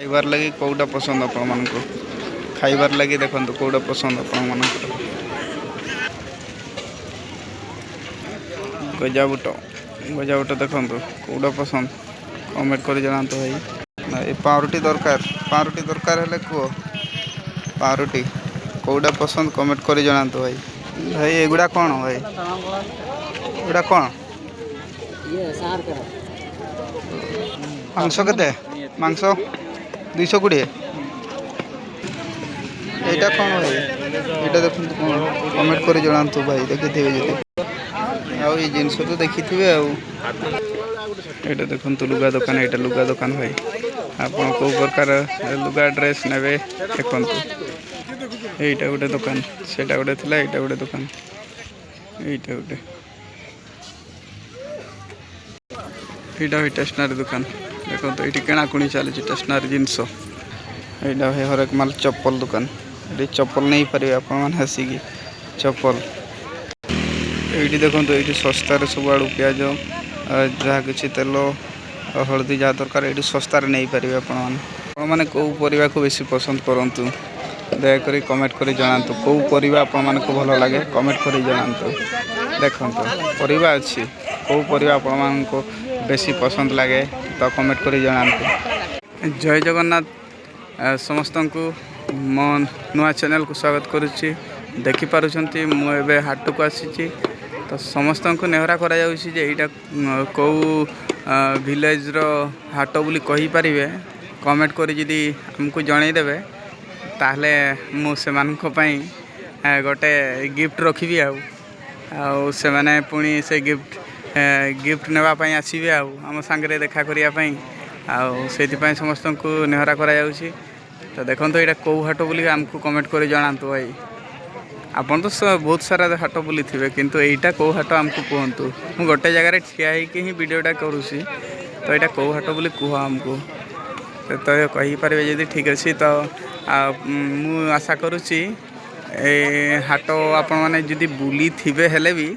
खाइबार लगी कौटा पसंद आपण मानको खाइबार लगी देखंतु कौटा पसंद आपण मानको गजाबुट गजाबुट देखंतु कौटा पसंद कमेंट कर जनातो भाई ए पावरुटी दरकार हेले को पावरुटी कौटा पसंद कमेंट कर जनातो भाई भाई एगुडा कोन भाई एगुडा कोन ये सार कर मांस केते मांस 220 एटा कौन भाई एटा देखो कमेंट कर जनातु भाई देखिथे आउ ये जिनस तो देखिथे आउ एटा देखंतु लुगा दुकान एटा लुगा दुकान भाई आपण को प्रकार लुगा ड्रेस नेबे देखंतु एटा गोटे दुकान सेटा गोटे थिला एटा गोटे दुकान एटा गोटे एटा है स्टेशनरी दुकान देखो तो ये किणाकुणी चली स्टेशनरी जिनस यहाँ है हर एक माल चप्पल दुकान ये चप्पल नहीं पारे आसिकी चप्पल ये देखो ये सस्तार सब आड़ पिज जहाँ कि तेल हलदी जहाँ दरकार ये सस्तार नहीं पारे आपने कौ परिवा को बेसी पसंद करूँ दयाकोरी कमेंट कर जनातु कौ परिवा आपण को भल लगे कमेंट कर जनातु देखो परिवा अच्छी कौ परिवा आपण को बेसी पसंद लगे तो कमेंट कर जनातु जय जगन्नाथ समस्त को मो नुआ चैनल को स्वागत करुच्ची देखिपुंट मुझे हाट को आसी तो समस्त को नेहरा करा कौ विलेज रो हाट बोली कही पारे कमेंट कर जदि आमको जनईदेवे ताहले मु से गोटे गिफ्ट रखी से माने पुणी से गिफ्ट नापी आसवे आम सांगे देखा करने से समस्त को नेहरा करा तो देखो तो यहाँ कौ हाट बोली आमको कमेंट कर जनातु भाई आपन तो बहुत सारा हाट बुली थे किंतु एटा कौ हाट आमको कहतु मु गोटे जगार ठिया ही वीडियोटा करुँची तो यहाँ कौ हाट बोली कह आमको तो कहीपर जब ठीक अच्छे तो मु आशा करुच्ची हाट आपण मैंने जदि बुली थे हेले भी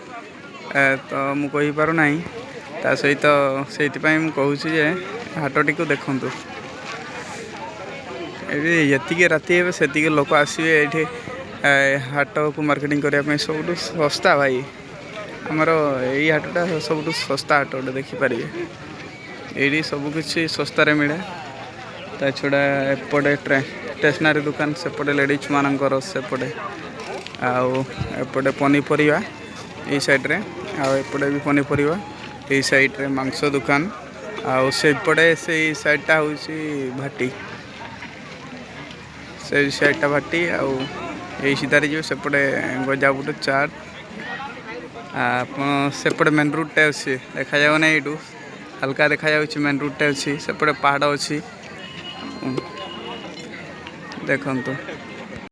तो मु कहीपर ना ता सहित से कहूँ हाटटी को देखु ये राति से लोक आसवे ये हाट को मार्केटिंग करने सब सस्ता भाई आमर यही हाटा सब सस्ता हाट गोटे देखिपारे ये सबकि सस्तार मिले ता छड़ा एपटे स्टेशनरी दुकान सेपटे लेडीज मानकर सेपटे आउपटे पनीपरिया ये साइड्रे आउपटे भी पनीपरिया ये साइड्रे मांस दुकान आउ सेपटे से साइडटा हूँ भाटी से साइडटा भाटी आउ यही सीधारे जो सेपटे गजाबुट चाट आप सेपटे मेन रोडटे अच्छी देखा जाओ ना यू हल्का देखा जाऊँ मेन रोडटे अच्छी सेपटे पहाड़ अच्छी देखो